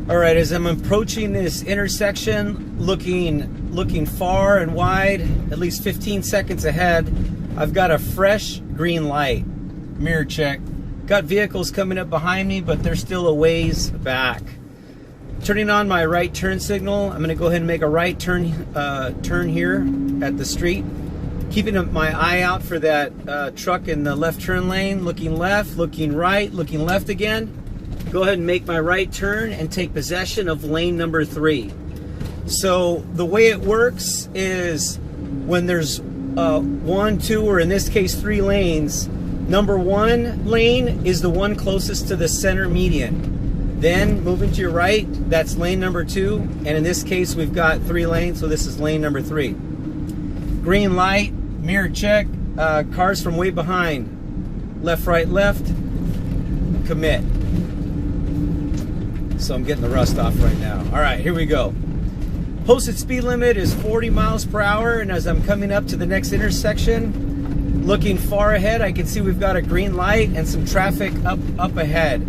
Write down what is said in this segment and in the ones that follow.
All right, as I'm approaching this intersection, looking far and wide, at least 15 seconds ahead, I've got a fresh green light. Mirror check. Got vehicles coming up behind me, but they're still a ways back. Turning on my right turn signal, I'm going to go ahead and make a right turn here at the street. Keeping my eye out for that truck in the left turn lane, looking left, looking right, looking left again. Go ahead and make my right turn and take possession of lane number 3. So the way it works is when there's 1, 2, or in this case 3 lanes, number 1 lane is the one closest to the center median. Then moving to your right, that's lane number 2, and in this case we've got 3 lanes, so this is lane number 3. Green light, mirror check, cars from way behind, left, right, left, commit. So I'm getting the rust off right now. All right, here we go. Posted speed limit is 40 miles per hour, and as I'm coming up to the next intersection, looking far ahead, I can see we've got a green light and some traffic up ahead.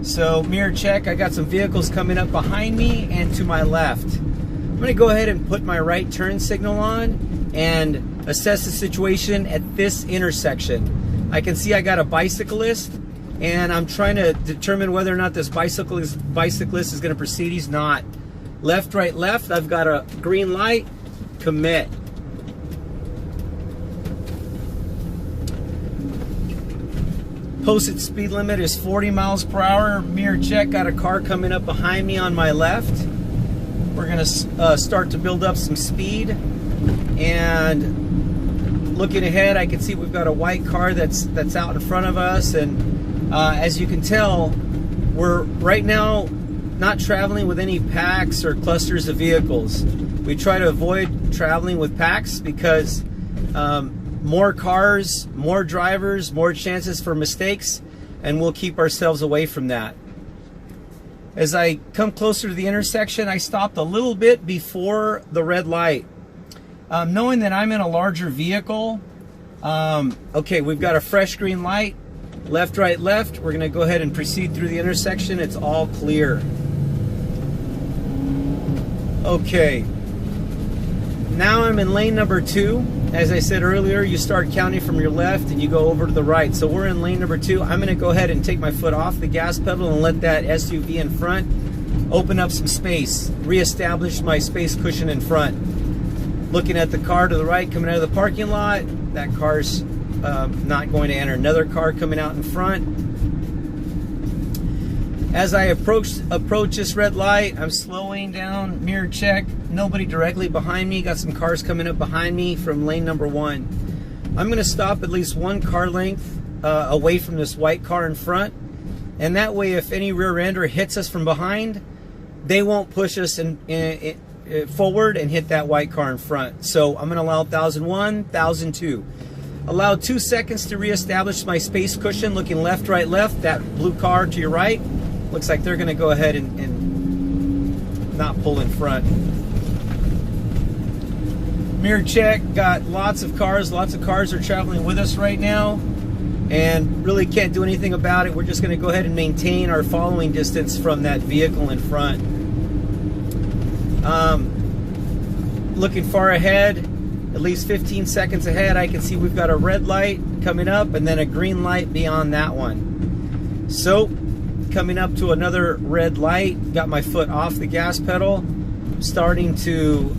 So mirror check, I got some vehicles coming up behind me and to my left. I'm gonna go ahead and put my right turn signal on and assess the situation at this intersection. I can see I got a bicyclist, and I'm trying to determine whether or not this bicyclist is going to proceed. He's not. Left, right, left. I've got a green light. Commit. Posted speed limit is 40 miles per hour. Mirror check. Got a car coming up behind me on my left. We're going to start to build up some speed. And looking ahead, I can see we've got a white car that's out in front of us, and as you can tell, we're right now not traveling with any packs or clusters of vehicles. We try to avoid traveling with packs because more cars, more drivers, more chances for mistakes, and we'll keep ourselves away from that. As I come closer to the intersection, I stopped a little bit before the red light. Knowing that I'm in a larger vehicle, okay, we've got a fresh green light. Left, right, left. We're going to go ahead and proceed through the intersection. It's all clear. Okay. Now I'm in lane number 2. As I said earlier, you start counting from your left and you go over to the right. So we're in lane number 2. I'm going to go ahead and take my foot off the gas pedal and let that SUV in front open up some space. Reestablish my space cushion in front. Looking at the car to the right coming out of the parking lot. That car's not going to enter. Another car coming out in front. As I approach this red light, I'm slowing down. Mirror check. Nobody directly behind me. Got some cars coming up behind me from lane number 1. I'm going to stop at least 1 car length away from this white car in front, and that way if any rear ender hits us from behind, they won't push us forward and hit that white car in front. So I'm going to allow 1001, 1002. Allow 2 seconds to reestablish my space cushion, looking left, right, left. That blue car to your right, looks like they're going to go ahead and not pull in front. Mirror check, got lots of cars are traveling with us right now, and really can't do anything about it. We're just going to go ahead and maintain our following distance from that vehicle in front. Looking far ahead, at least 15 seconds ahead, I can see we've got a red light coming up and then a green light beyond that one. So, coming up to another red light, got my foot off the gas pedal, starting to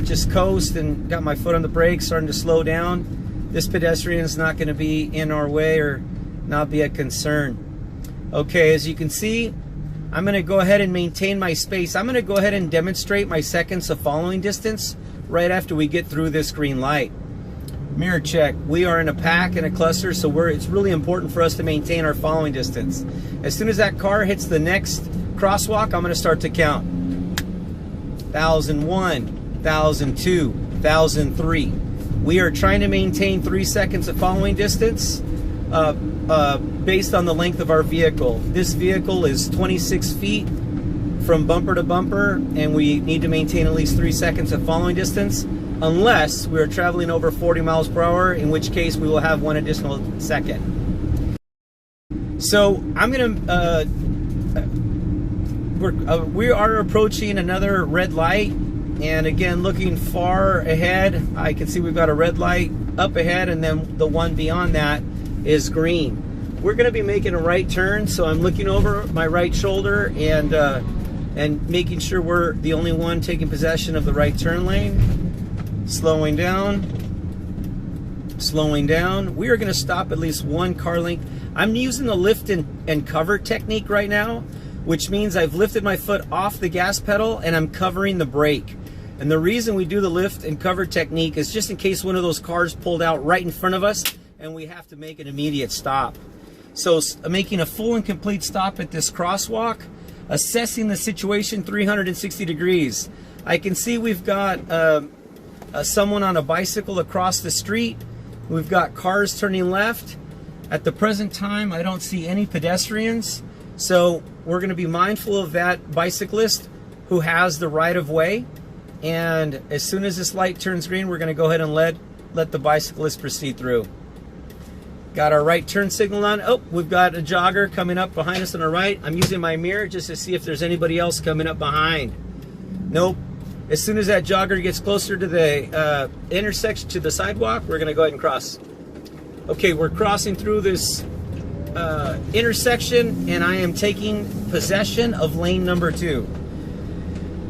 just coast, and got my foot on the brakes, starting to slow down. This pedestrian is not going to be in our way or not be a concern. Okay, as you can see, I'm going to go ahead and maintain my space. I'm going to go ahead and demonstrate my seconds of following distance right after we get through this green light. Mirror check. We are in a pack, in a cluster, so it's really important for us to maintain our following distance. As soon as that car hits the next crosswalk, I'm going to start to count. 1001, 1002, 1003. We are trying to maintain 3 seconds of following distance based on the length of our vehicle. This vehicle is 26 feet from bumper to bumper, and we need to maintain at least 3 seconds of following distance, unless we are traveling over 40 miles per hour, in which case we will have 1 additional second. So we're we are approaching another red light, and again, looking far ahead, I can see we've got a red light up ahead, and then the one beyond that is green. We're going to be making a right turn, so I'm looking over my right shoulder and making sure we're the only one taking possession of the right turn lane. Slowing down. We are going to stop at least one car length. I'm using the lift and cover technique right now, which means I've lifted my foot off the gas pedal and I'm covering the brake. And the reason we do the lift and cover technique is just in case one of those cars pulled out right in front of us and we have to make an immediate stop. So making a full and complete stop at this crosswalk, assessing the situation 360 degrees. I can see we've got someone on a bicycle across the street. We've got cars turning left. At the present time, I don't see any pedestrians. So we're going to be mindful of that bicyclist who has the right of way. And as soon as this light turns green, we're going to go ahead and let the bicyclist proceed through. Got our right turn signal on. Oh, we've got a jogger coming up behind us on our right. I'm using my mirror just to see if there's anybody else coming up behind. Nope. As soon as that jogger gets closer to the intersection, to the sidewalk, we're going to go ahead and cross. Okay, we're crossing through this intersection, and I am taking possession of lane number 2.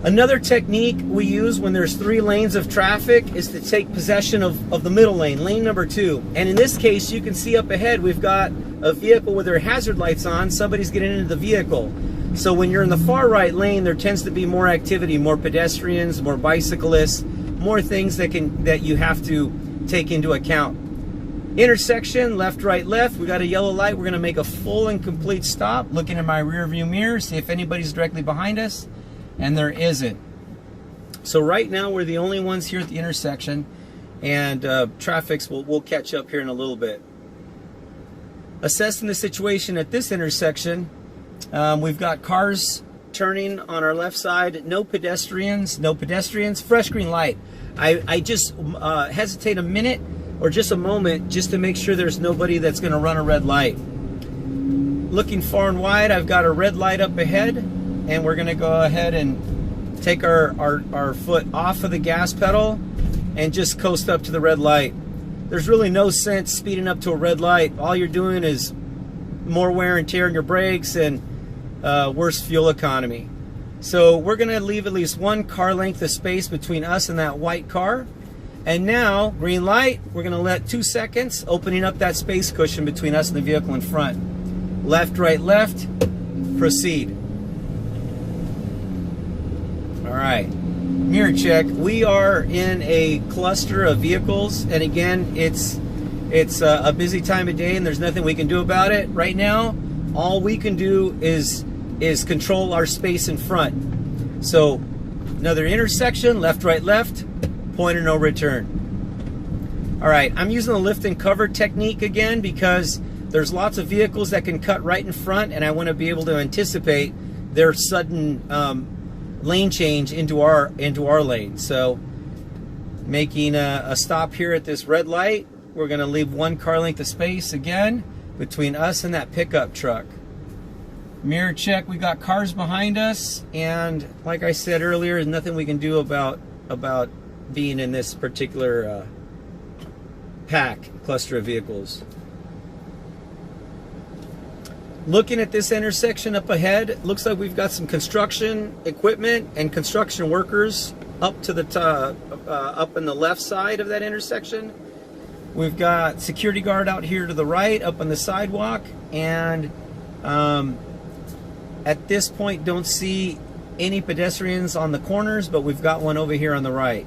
Another technique we use when there's 3 lanes of traffic is to take possession of the middle lane, lane number 2. And in this case, you can see up ahead, we've got a vehicle with their hazard lights on. Somebody's getting into the vehicle. So when you're in the far right lane, there tends to be more activity, more pedestrians, more bicyclists, more things that you have to take into account. Intersection, left, right, left. We got a yellow light. We're going to make a full and complete stop. Looking in my rear view mirror, see if anybody's directly behind us. And there isn't. So right now we're the only ones here at the intersection, and traffics will catch up here in a little bit. Assessing the situation at this intersection, we've got cars turning on our left side, no pedestrians, fresh green light. I just hesitate a minute or just a moment just to make sure there's nobody that's going to run a red light. Looking far and wide, I've got a red light up ahead, and we're going to go ahead and take our foot off of the gas pedal and just coast up to the red light. There's really no sense speeding up to a red light. All you're doing is more wear and tear on your brakes and worse fuel economy. So we're going to leave at least one car length of space between us and that white car. And now, green light, we're going to let 2 seconds, opening up that space cushion between us and the vehicle in front. Left, right, left, proceed. All right, mirror check. We are in a cluster of vehicles, and again, it's a busy time of day, and there's nothing we can do about it right now. All we can do is control our space in front. So, another intersection, left, right, left, point of no return. All right, I'm using the lift and cover technique again because there's lots of vehicles that can cut right in front, and I want to be able to anticipate their sudden lane change into our lane. So making a stop here at this red light, we're going to leave one car length of space again between us and that pickup truck. Mirror check, we got cars behind us, and like I said earlier, there's nothing we can do about being in this particular cluster of vehicles. Looking at this intersection up ahead, looks like we've got some construction equipment and construction workers up to the up in the left side of that intersection. We've got security guard out here to the right, up on the sidewalk, and at this point don't see any pedestrians on the corners, but we've got one over here on the right.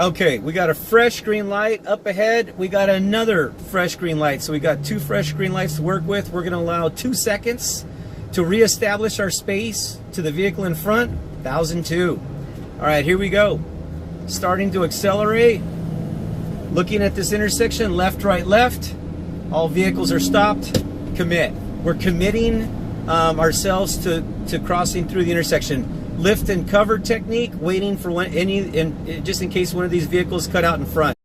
Okay, we got a fresh green light up ahead. We got another fresh green light. So we got 2 fresh green lights to work with. We're going to allow 2 seconds to reestablish our space to the vehicle in front. 1002. All right, here we go. Starting to accelerate. Looking at this intersection, left, right, left. All vehicles are stopped. Commit. We're committing ourselves to crossing through the intersection. Lift and cover technique, waiting for just in case one of these vehicles cut out in front.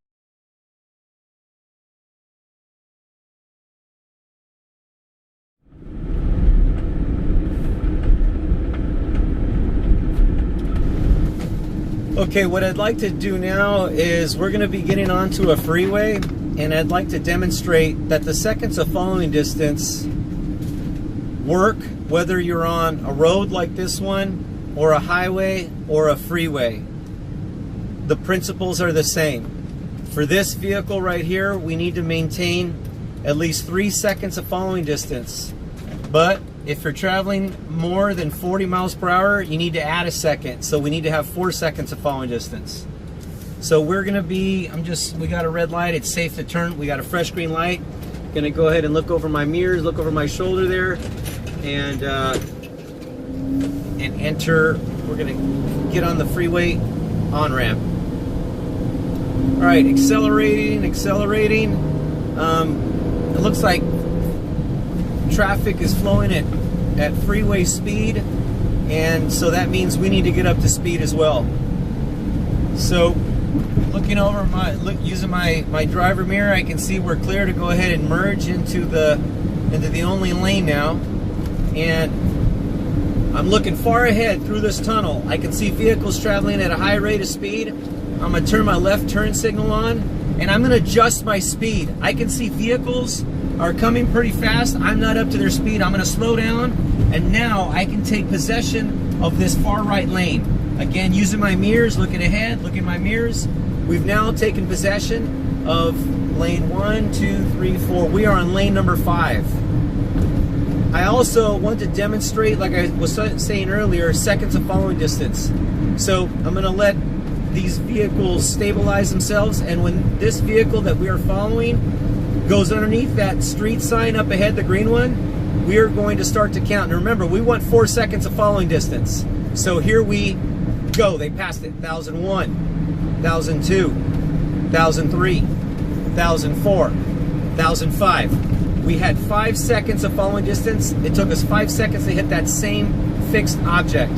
Okay, what I'd like to do now is we're going to be getting onto a freeway, and I'd like to demonstrate that the seconds of following distance work whether you're on a road like this one, or a highway, or a freeway. The principles are the same. For this vehicle right here, we need to maintain at least 3 seconds of following distance. But if you're traveling more than 40 miles per hour, you need to add a second. So we need to have 4 seconds of following distance. So we're gonna be, we got a red light, it's safe to turn. We got a fresh green light. Gonna go ahead and look over my mirrors, look over my shoulder there, and enter. We're gonna get on the freeway on-ramp. All right, accelerating. It looks like traffic is flowing at freeway speed, and so that means we need to get up to speed as well. So looking over using my driver mirror, I can see we're clear to go ahead and merge into the only lane now. And I'm looking far ahead through this tunnel. I can see vehicles traveling at a high rate of speed. I'm gonna turn my left turn signal on, and I'm gonna adjust my speed. I can see vehicles are coming pretty fast. I'm not up to their speed. I'm gonna slow down, and now I can take possession of this far right lane. Again, using my mirrors, looking ahead, looking at my mirrors. We've now taken possession of lane 1, 2, 3, 4. We are on lane number 5. I also want to demonstrate, like I was saying earlier, seconds of following distance. So I'm gonna let these vehicles stabilize themselves, and when this vehicle that we are following goes underneath that street sign up ahead, the green one, we are going to start to count. And remember, we want 4 seconds of following distance. So here we go. They passed it. 1001, 1002, 1003, 1004, 1005. We had 5 seconds of following distance. It took us 5 seconds to hit that same fixed object.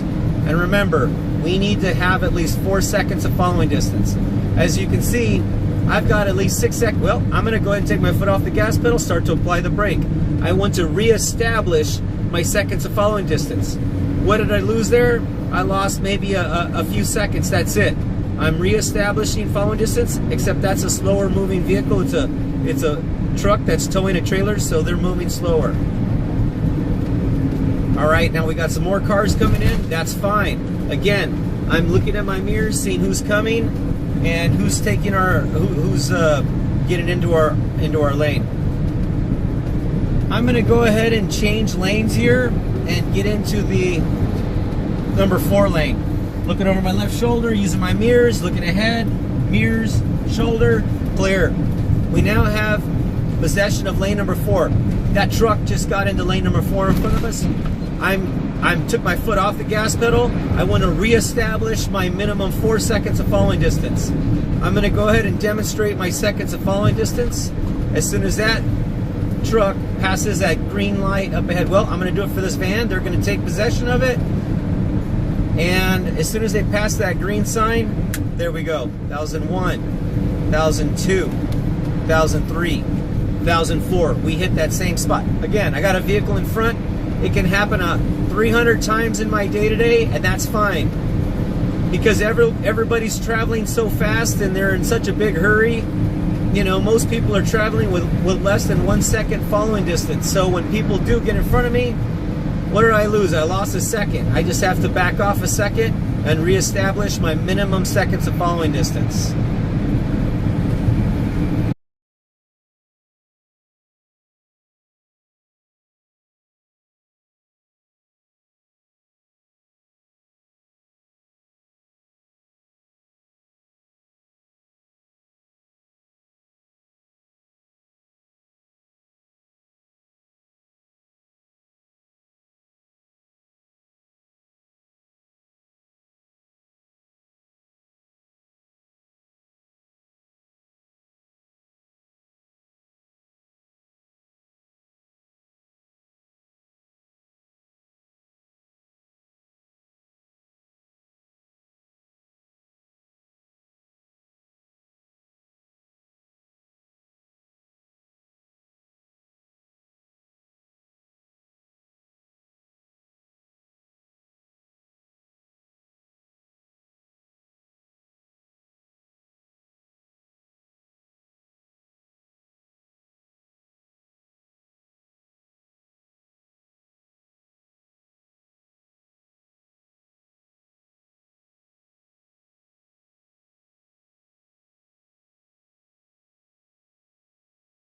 And remember, we need to have at least 4 seconds of following distance. As you can see, I've got at least 6 seconds. Well, I'm gonna go ahead and take my foot off the gas pedal, start to apply the brake. I want to reestablish my seconds of following distance. What did I lose there? I lost maybe a few seconds, that's it. I'm reestablishing following distance, except that's a slower moving vehicle. It's a truck that's towing a trailer, so they're moving slower. All right, now we got some more cars coming in, that's fine. Again, I'm looking at my mirrors, seeing who's coming and who's taking who's getting into our lane. I'm gonna go ahead and change lanes here and get into the number 4 lane. Looking over my left shoulder, using my mirrors, looking ahead, mirrors, shoulder, clear. We now have possession of lane number 4. That truck just got into lane number 4 in front of us. I took my foot off the gas pedal. I want to reestablish my minimum 4 seconds of following distance. I'm going to go ahead and demonstrate my seconds of following distance. As soon as that truck passes that green light up ahead, well, I'm going to do it for this van. They're going to take possession of it. And as soon as they pass that green sign, there we go. 1001, 1002, 1003, 1004. We hit that same spot. Again, I got a vehicle in front. It can happen 300 times in my day-to-day, and that's fine. Because everybody's traveling so fast and they're in such a big hurry. You know, most people are traveling with less than 1 second following distance. So when people do get in front of me, what did I lose? I lost a second. I just have to back off a second and reestablish my minimum seconds of following distance.